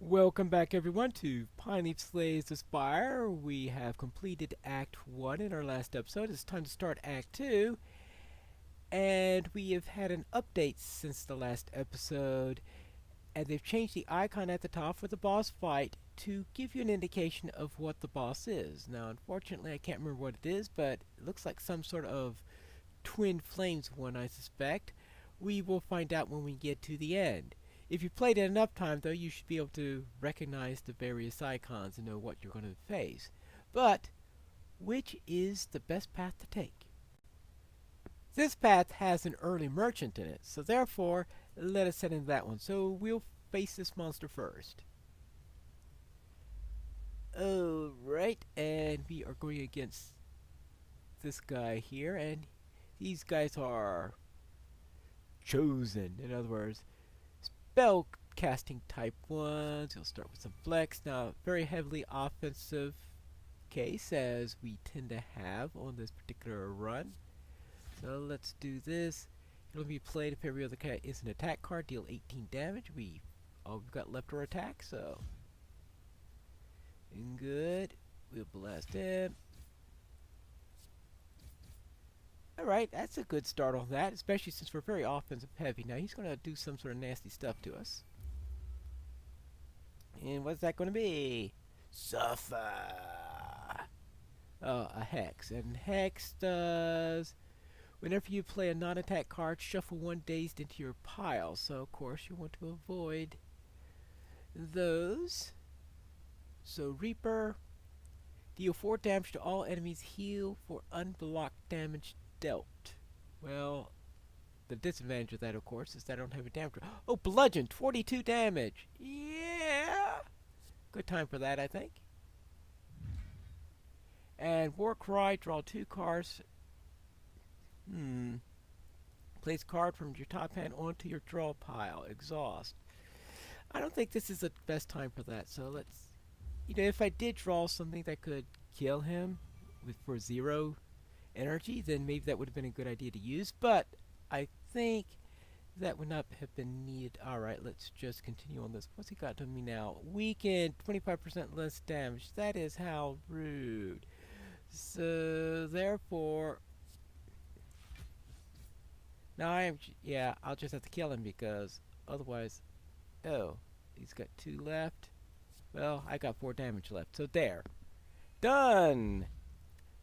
Welcome back everyone to Pineleaf Slays the Spire. We have completed Act 1 in our last episode. It's time to start Act 2. And we have had an update since the last episode. And they've changed the icon at the top for the boss fight to give you an indication of what the boss is. Now, unfortunately, I can't remember what it is, but it looks like some sort of twin flames one, I suspect. We will find out when we get to the end. If you played it enough time, though, you should be able to recognize the various icons and know what you're going to face. But, which is the best path to take? This path has an early merchant in it, so therefore, let us head into that one. So we'll face this monster first. Alright, and we are going against this guy here, and these guys are chosen. In other words, spell casting type ones. You'll start with some flex. Now, very heavily offensive case, as we tend to have on this particular run. So let's do this. It'll be played if every other cat is an attack card. Deal 18 damage. All we've got left are attack, so good. We'll blast him. Alright, that's a good start on that, especially since we're very offensive heavy. Now he's going to do some sort of nasty stuff to us. And what's that going to be? Suffer! Oh, a Hex. And Hex does... Whenever you play a non-attack card, shuffle one dazed into your pile. So, of course, you want to avoid those. So, Reaper. Deal 4 damage to all enemies. Heal for unblocked damage dealt. Well, the disadvantage of that, of course, is that I don't have a damage. Oh, bludgeoned, 42 damage. Yeah, good time for that, I think. And War Cry, draw 2 cards. Place card from your top hand onto your draw pile. Exhaust. I don't think this is the best time for that. So let's, if I did draw something that could kill him for 0 energy, then maybe that would have been a good idea to use, but I think that would not have been needed. Alright, let's just continue on this. What's he got to me now? Weakened, 25% less damage. That is how rude. So, therefore... Now I'll just have to kill him because otherwise... Oh, he's got 2 left. Well, I got 4 damage left, so there. Done!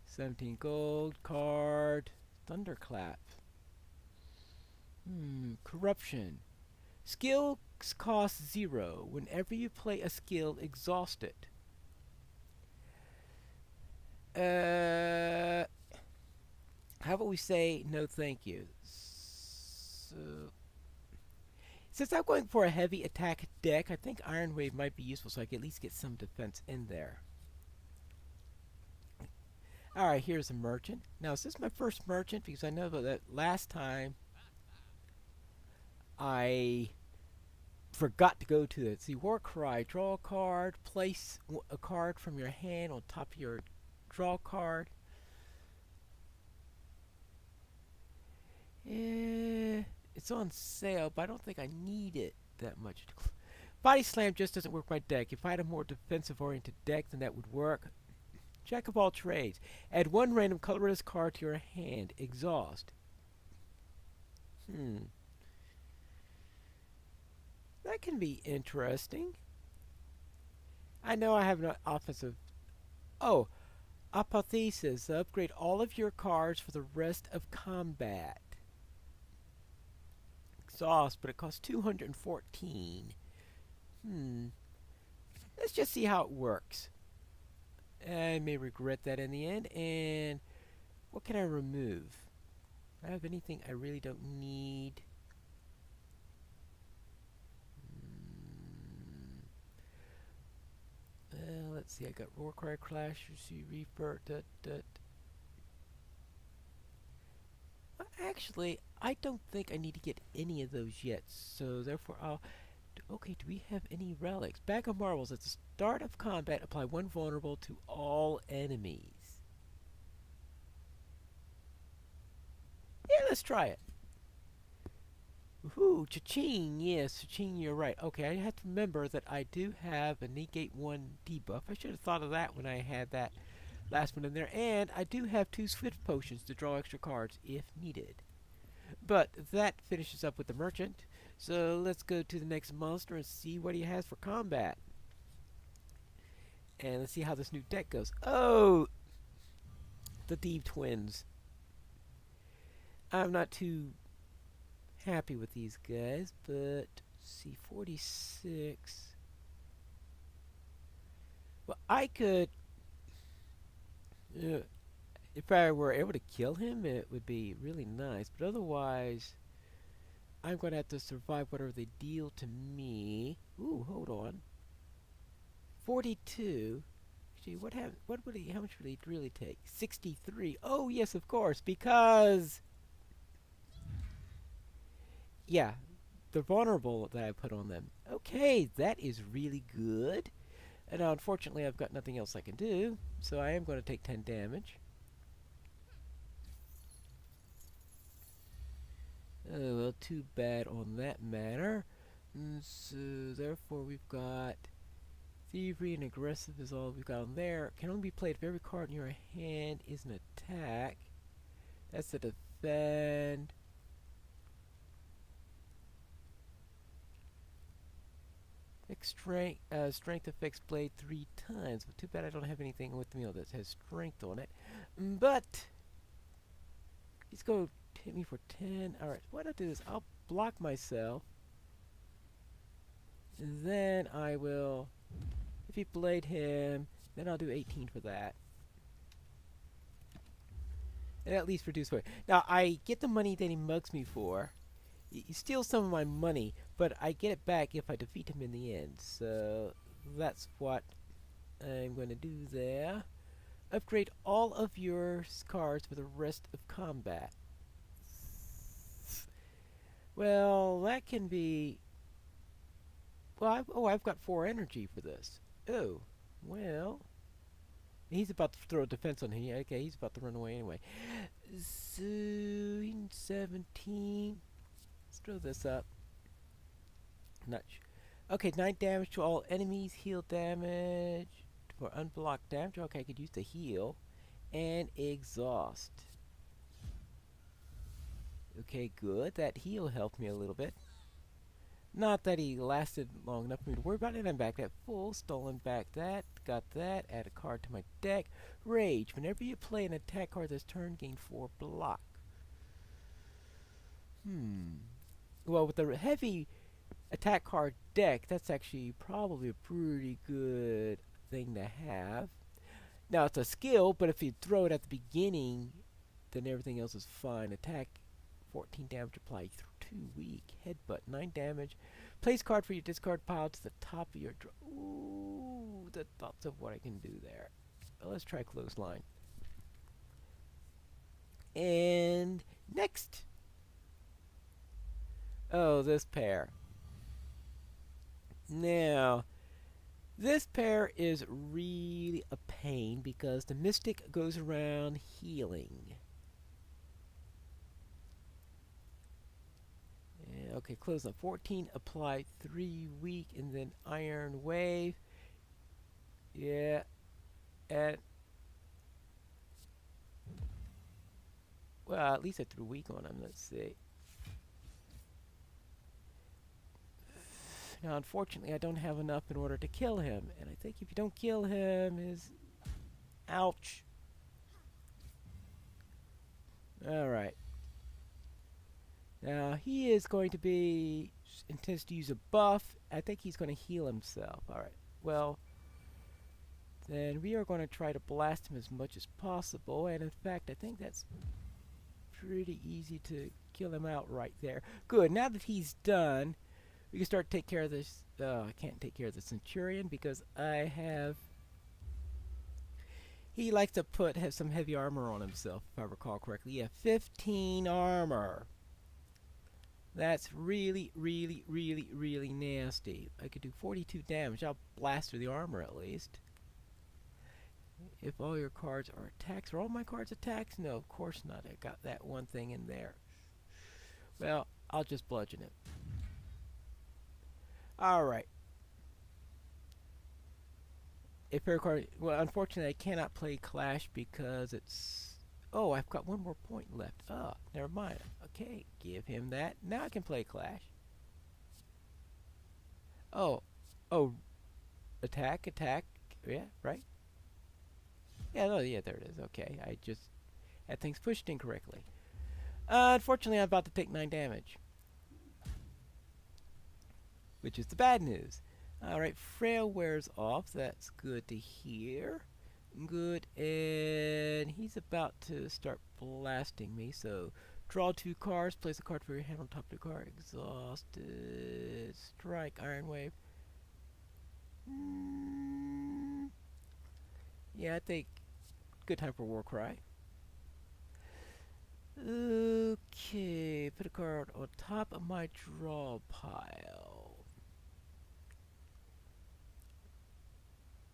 17 gold, card, Thunderclap. Corruption. Skills cost 0. Whenever you play a skill, exhaust it. How about we say no thank you? So, since I'm going for a heavy attack deck, I think Iron Wave might be useful so I can at least get some defense in there. Alright, here's a merchant. Now, is this my first merchant? Because I know that last time I forgot to go to it. See, War Cry, draw a card, place a card from your hand on top of your draw card. It's on sale, but I don't think I need it that much. Body Slam just doesn't work my deck. If I had a more defensive-oriented deck, then that would work. Jack of all trades. Add 1 random colorless card to your hand. Exhaust. That can be interesting. I know I have an offensive... Oh, Apotheosis. Upgrade all of your cards for the rest of combat. Exhaust, but it costs 214. Let's just see how it works. I may regret that in the end. And what can I remove? Do I have anything I really don't need? Let's see. I got Roar Cry, Clash, Reaper. Well, actually, I don't think I need to get any of those yet. So therefore, I'll. Okay, do we have any relics? Bag of Marbles. At the start of combat, apply 1 vulnerable to all enemies. Yeah, let's try it. Woohoo! Cha-ching! Yes, cha-ching, you're right. Okay, I have to remember that I do have a negate 1 debuff. I should have thought of that when I had that last one in there. And I do have 2 swift potions to draw extra cards if needed. But that finishes up with the merchant. So let's go to the next monster and see what he has for combat. And let's see how this new deck goes. Oh! The Thief Twins. I'm not too happy with these guys, but see, 46. Well, I could, if I were able to kill him, it would be really nice. But otherwise, I'm going to have to survive whatever they deal to me. Ooh, hold on. 42. Gee, what would he? How much would he really take? 63. Oh yes, of course, because yeah, the vulnerable that I put on them. Okay, that is really good. And now, unfortunately, I've got nothing else I can do, so I am going to take 10 damage. Oh, well, too bad on that matter. So, therefore, we've got thievery and aggressive is all we've got on there. Can only be played if every card in your hand is an attack. That's a defend. Strength affects blade 3 times. But too bad I don't have anything with me that has strength on it. But he's going to hit me for 10. Alright, what I'll do is I'll block myself. And then I will, if he blade him, then I'll do 18 for that. And at least reduce weight. Now, I get the money that he mugs me for. He steals some of my money, but I get it back if I defeat him in the end. So that's what I'm going to do there. Upgrade all of your cards for the rest of combat. Well, that can be... Well, I've got 4 energy for this. Oh, well... He's about to throw a defense on him. Okay, he's about to run away anyway. So, 17... Let's throw this up. Okay, 9 damage to all enemies. Heal damage for unblocked damage. Okay, I could use the heal. And exhaust. Okay, good. That heal helped me a little bit. Not that he lasted long enough for me to worry about it. I'm back at full. Stolen back that. Got that. Add a card to my deck. Rage. Whenever you play an attack card this turn, gain 4 block. Well, with the heavy attack card deck, that's actually probably a pretty good thing to have. Now, it's a skill, but if you throw it at the beginning, then everything else is fine. Attack, 14 damage applied. Too weak. Headbutt, 9 damage. Place card for your discard pile to the top of your draw. Ooh, the thoughts of what I can do there. Well, let's try clothesline. And next. Oh, this pair. Now, this pair is really a pain because the Mystic goes around healing. Okay, close on 14, apply 3 weak, and then Iron Wave. Yeah, and well, at least I threw weak on him. Let's see. Now, unfortunately, I don't have enough in order to kill him, and I think if you don't kill him, is ouch. All right. Now, he is going to be, intends to use a buff. I think he's going to heal himself. Alright, well, then we are going to try to blast him as much as possible. And in fact, I think that's pretty easy to kill him out right there. Good, now that he's done, we can start to take care of this. I can't take care of the Centurion because I have... He likes to have some heavy armor on himself, if I recall correctly. Yeah, 15 armor. That's really, really, really, really nasty. I could do 42 damage. I'll blast through the armor at least. If all your cards are attacks. Are all my cards attacks? No, of course not. I got that one thing in there. Well, I'll just bludgeon him. Alright. A pair of cards. Well, unfortunately, I cannot play Clash because it's. Oh, I've got one more point left. Oh, never mind. Okay, give him that. Now I can play Clash. Oh, oh, attack, attack. Yeah, right. Yeah, no, yeah, there it is. Okay, I just had things pushed incorrectly. Unfortunately, I'm about to take 9 damage, which is the bad news. Alright, Frail wears off. That's good to hear. Good, and he's about to start blasting me, so draw 2 cards, place a card for your hand on top of the card. Exhausted. Strike, Iron Wave. Yeah, I think good time for Warcry. Okay, put a card on top of my draw pile.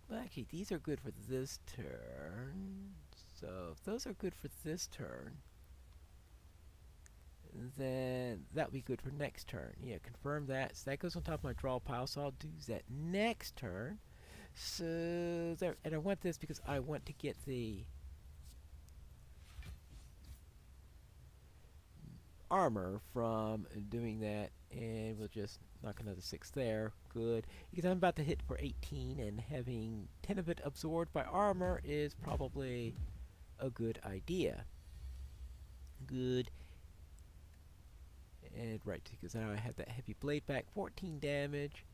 Well, actually, these are good for this turn. So, if those are good for this turn, then that'll be good for next turn. Yeah, confirm that. So that goes on top of my draw pile, so I'll do that next turn. So, there, and I want this because I want to get the armor from doing that, and we'll just knock another 6 there. Good, because I'm about to hit for 18, and having 10 of it absorbed by armor is probably a good idea. Good. And right, because now I have that heavy blade back, 14 damage.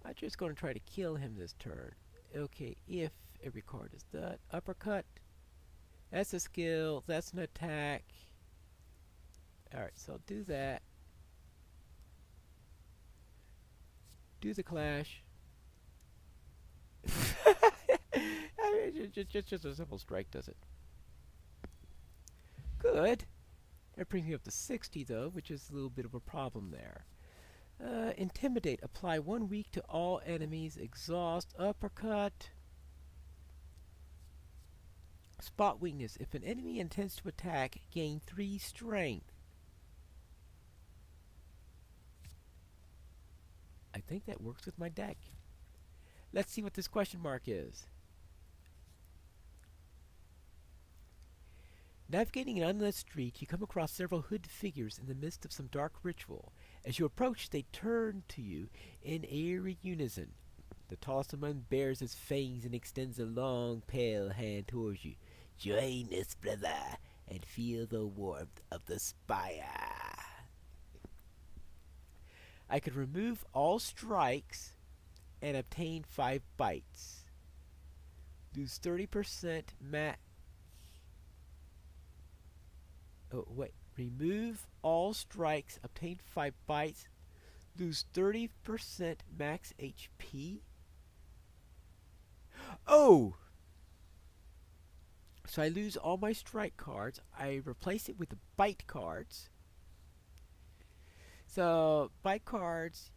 I'm just going to try to kill him this turn. Okay, if every card is done. Uppercut. That's a skill. That's an attack. Alright, so I'll do that. Do the clash. I mean, just a simple strike does it. Good. That brings me up to 60 though, which is a little bit of a problem there. Intimidate. Apply 1 weak to all enemies. Exhaust. Uppercut. Spot weakness. If an enemy intends to attack, gain 3 strength. I think that works with my deck. Let's see what this question mark is. Navigating an unlit street, you come across several hooded figures in the midst of some dark ritual. As you approach, they turn to you in eerie unison. The tallest among bares his fangs and extends a long, pale hand towards you. Join us, brother, and feel the warmth of the spire. I could remove all strikes and obtain 5 bites. Lose 30% Oh, wait. Remove all strikes, obtain 5 bites, lose 30% max HP. Oh! So I lose all my strike cards. I replace it with the bite cards. So, bite cards.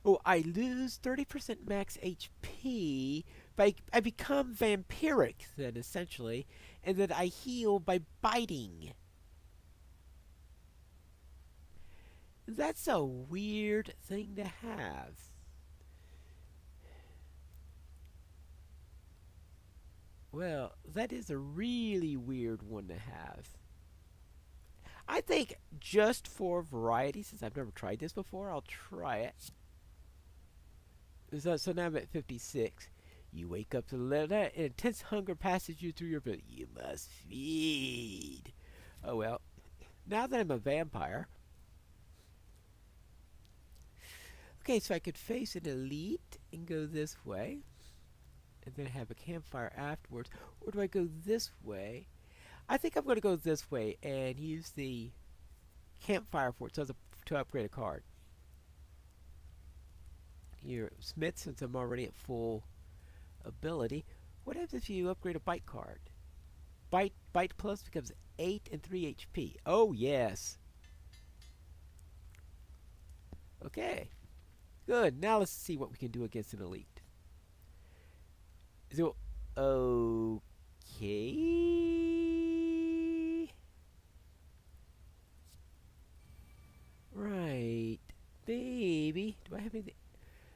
Oh, I lose 30% max HP, but I become vampiric then, essentially, and then I heal by biting. That's a weird thing to have. Well, that is a really weird one to have. I think just for variety, since I've never tried this before, I'll try it. So now I'm at 56. You wake up to an intense hunger passes you through your belly. You must feed. Oh well. Now that I'm a vampire. Okay, so I could face an elite and go this way. And then have a campfire afterwards. Or do I go this way? I think I'm going to go this way and use the campfire for it to upgrade a card. Here, Smith, since I'm already at full ability. What happens if you upgrade a bite card? Bite plus becomes 8 and 3 HP. Oh, yes. Okay. Good. Now let's see what we can do against an elite. So, okay.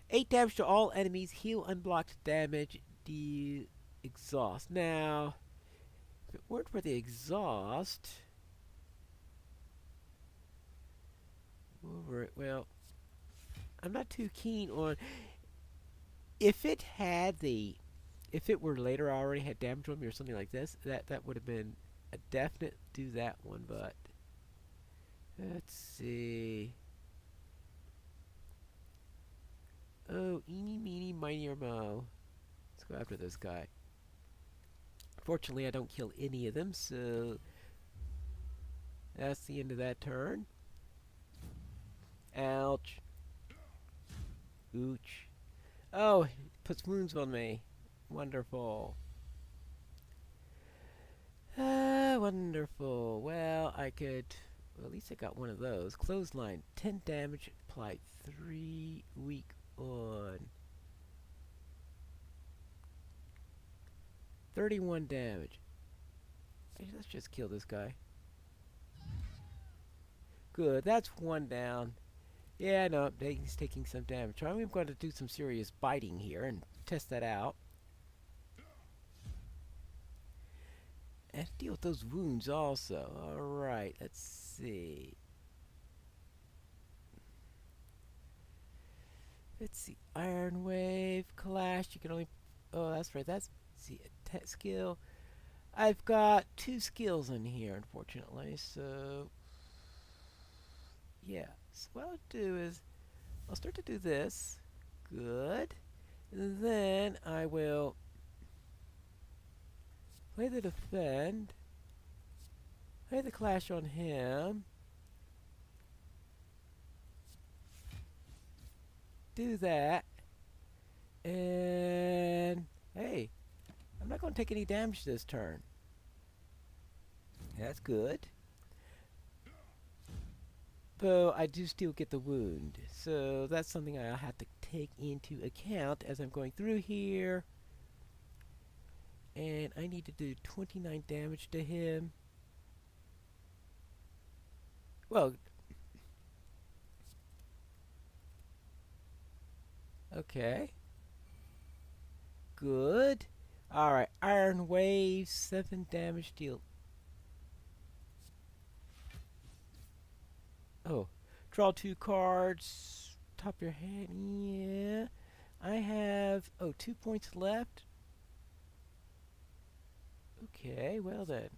8 damage to all enemies. Heal unblocked damage. Exhaust. Now, if it weren't for the exhaust, well, I'm not too keen on. If it had the, if it were later I already had damage on me or something like this, that would have been a definite do that one. But let's see. Oh, eeny, meeny, miny, mo. Let's go after this guy. Fortunately, I don't kill any of them, so that's the end of that turn. Ouch. Ooch. Oh, it puts wounds on me. Wonderful. Wonderful. Well, I could... Well, at least I got one of those. Clothesline. 10 damage. Apply 3 weak on. 31 damage. Let's just kill this guy. Good. That's one down. Yeah, no, he's taking some damage. I'm going to do some serious biting here and test that out. And deal with those wounds also. Alright, let's see. Let's see. Iron Wave, Clash. You can only... Oh, that's right. That's the skill. I've got 2 skills in here, unfortunately. So, yeah. So what I'll do is, I'll start to do this. Good. And then I will play the defend. Play the clash on him. Do that. And, hey, I'm not going to take any damage this turn. That's good. Though I do still get the wound. So that's something I'll have to take into account as I'm going through here. And I need to do 29 damage to him. Well, okay. Good. Alright, Iron Wave, 7 damage deal. Oh, draw 2 cards. Top of your hand. Yeah. I have, 2 points left. Okay, well then.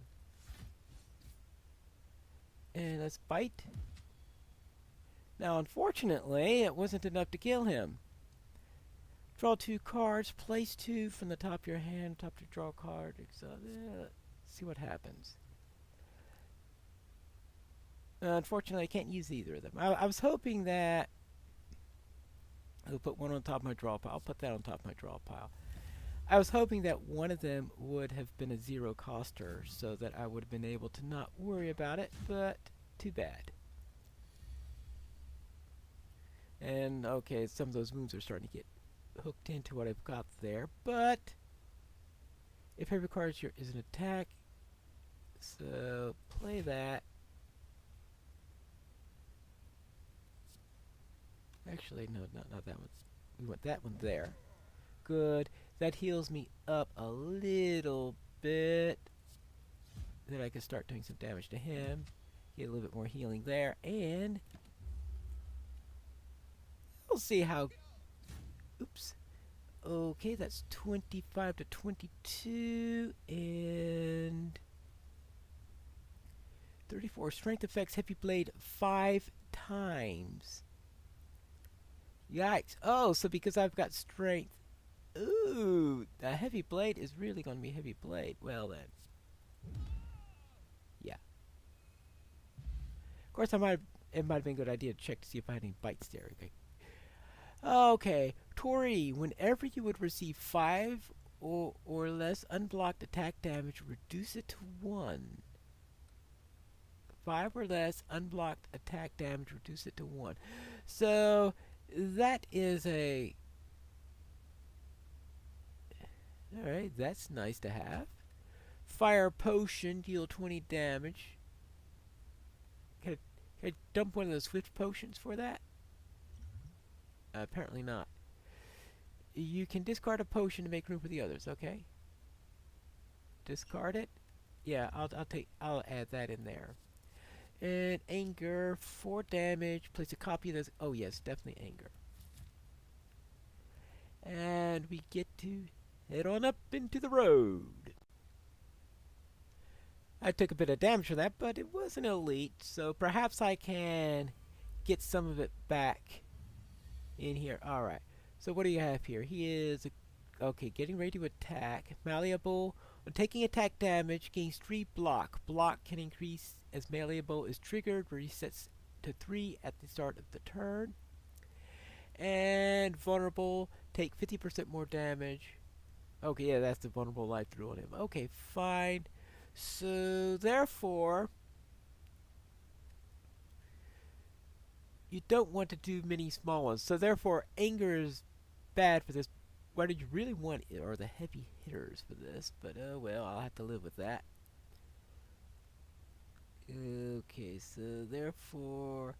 And let's bite. Now, unfortunately, it wasn't enough to kill him. Draw 2 cards. Place 2 from the top of your hand. Top to draw a card. See what happens. Unfortunately, I can't use either of them. I was hoping that I'll put one on top of my draw pile. I'll put that on top of my draw pile. I was hoping that one of them would have been a 0 coster so that I would have been able to not worry about it, but too bad. And okay, some of those moves are starting to get hooked into what I've got there, but if every card is an attack, so play that. Actually, no, not that one. We want that one there. Good. That heals me up a little bit. Then I can start doing some damage to him. Get a little bit more healing there. And we'll see how... Oops. Okay, that's 25 to 22. And 34. Strength affects Heavy Blade 5 times. Yikes. Oh, so because I've got strength. Ooh, the Heavy Blade is really going to be Heavy Blade. Well then. Yeah. Of course, it might have been a good idea to check to see if I had any bites there. Okay. Tori, whenever you would receive 5 or less unblocked attack damage, reduce it to 1. 5 or less unblocked attack damage, reduce it to 1. So... that is a... Alright, that's nice to have. Fire Potion, deal 20 damage. Can I dump one of those Swift Potions for that? Apparently not. you can discard a potion to make room for the others. Okay. Discard it. Yeah, I'll add that in there. And anger, 4 damage. Place a copy of this. Oh yes, definitely anger. And we get to head on up into the road. I took a bit of damage for that, but it was an elite, so perhaps I can get some of it back in here. Alright, so what do you have here? He is, okay, getting ready to attack. Malleable. When taking attack damage, gains 3 block. Block can increase as malleable is triggered, resets to 3 at the start of the turn. And vulnerable, take 50% more damage. Okay, yeah, that's the vulnerable life threw on him. Okay, fine. So, therefore, you don't want to do many small ones. So, therefore, anger is bad for this. What you really want are the heavy hitters for this. But, oh well, I'll have to live with that. Okay, so, therefore,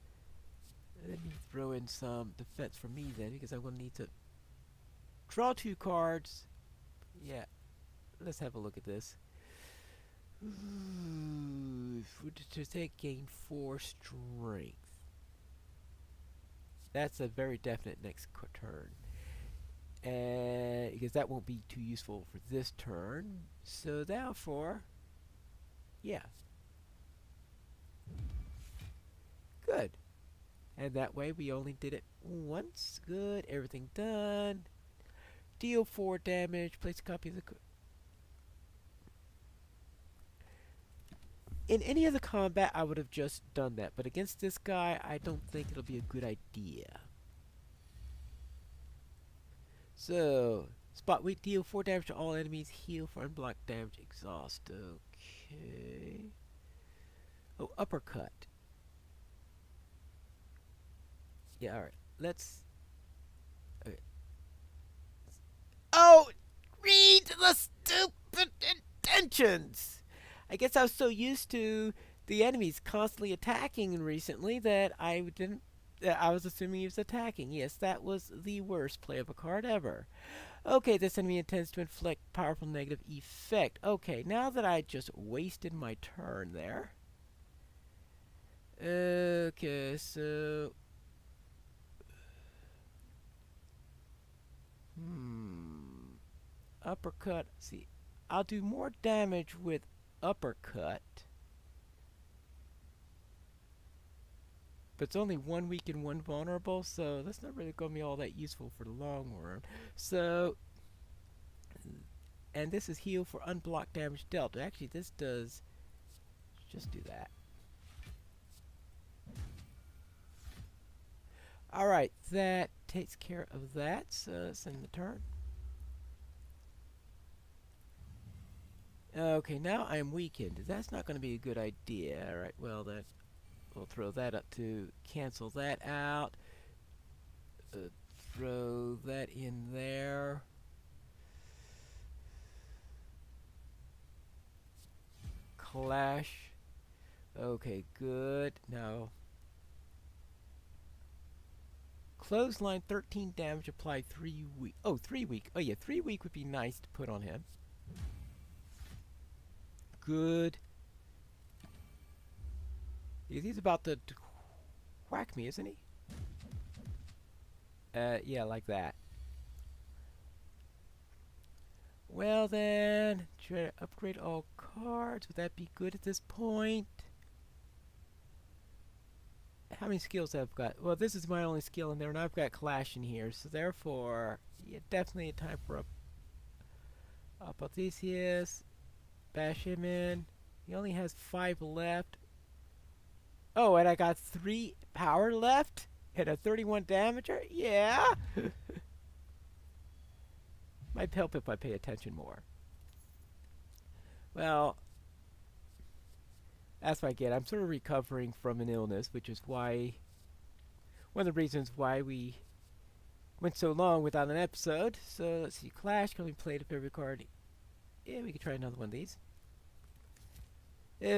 let me throw in some defense for me then, because I'm going to need to draw 2 cards. Yeah, let's have a look at this. To take gain 4 strength. That's a very definite next turn. And because that won't be too useful for this turn. So therefore, yeah. Good. And that way we only did it once. Good. Everything done. Deal 4 damage. Place a copy of the... In any other combat, I would have just done that. But against this guy, I don't think it'll be a good idea. So, spot weak, deal 4 damage to all enemies. Heal for unblocked damage. Exhaust. Okay. Oh, uppercut. Yeah, alright. Let's... Okay. Oh! Read the stupid intentions! I guess I was so used to the enemies constantly attacking recently that I didn't... I was assuming he was attacking. Yes, that was the worst play of a card ever. Okay, this enemy intends to inflict powerful negative effect. Okay, now that I just wasted my turn there. Okay, so... Uppercut. See, I'll do more damage with uppercut. But it's only 1 weak and 1 vulnerable, so that's not really going to be all that useful for the long run. So, and this is heal for unblocked damage dealt. Actually, this does just do that. Alright, that takes care of that, so let's end the turn. Okay, now I'm weakened. That's not going to be a good idea. Alright, well then, we'll throw that up to cancel that out. Throw that in there. Clash. Okay, good. Now, clothesline, 13 damage, applied 3 weak. Oh, 3 weak. Oh yeah, 3 weak would be nice to put on him. Good. He's about to whack me, isn't he? Yeah, like that. Well then, try to upgrade all cards. Would that be good at this point? How many skills have I got? Well, this is my only skill in there, and I've got Clash in here, so therefore, yeah, definitely a time for Apotheosius. Bash him in. He only has 5 left. Oh, and I got 3 power left? And a 31 damager? Yeah! Might help if I pay attention more. Well, that's what I get. I'm sort of recovering from an illness, which is why... one of the reasons why we went so long without an episode. So, let's see. Clash can be played if every card... yeah, we could try another one of these.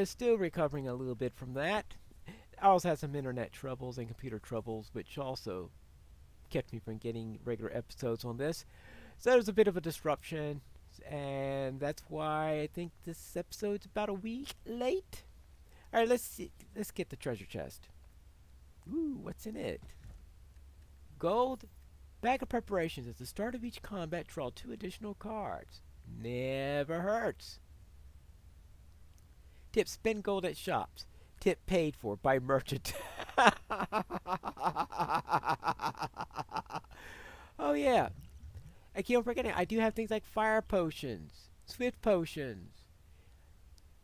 Still recovering a little bit from that. I also had some internet troubles and computer troubles, which also kept me from getting regular episodes on this. So there's a bit of a disruption, and that's why I think this episode's about a week late. All right, let's see. Let's get the treasure chest. Ooh, what's in it? Gold. Bag of preparations. At the start of each combat, draw 2 additional cards. Never hurts. Tip: spend gold at shops. Tip: paid for by merchant. Oh yeah. I keep on forgetting. I do have things like fire potions, swift potions,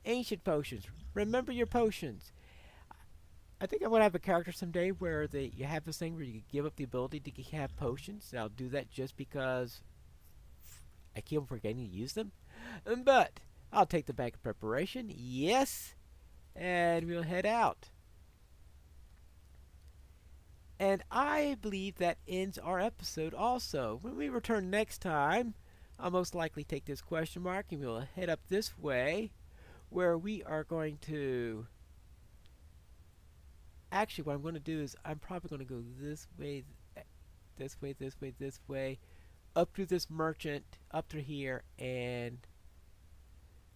ancient potions. Remember your potions. I think I'm gonna have a character someday where you have this thing where you give up the ability to have potions. And I'll do that just because I keep on forgetting to use them. But I'll take the bag of preparation. Yes, and we'll head out. And I believe that ends our episode also. When we return next time, I'll most likely take this question mark and we'll head up this way, where we are going to... Actually, what I'm going to do is I'm probably going to go this way, this way, this way, this way, up through this merchant, up through here, and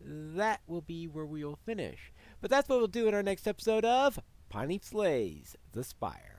that will be where we will finish. But that's what we'll do in our next episode of Pineleaf Slays the Spire.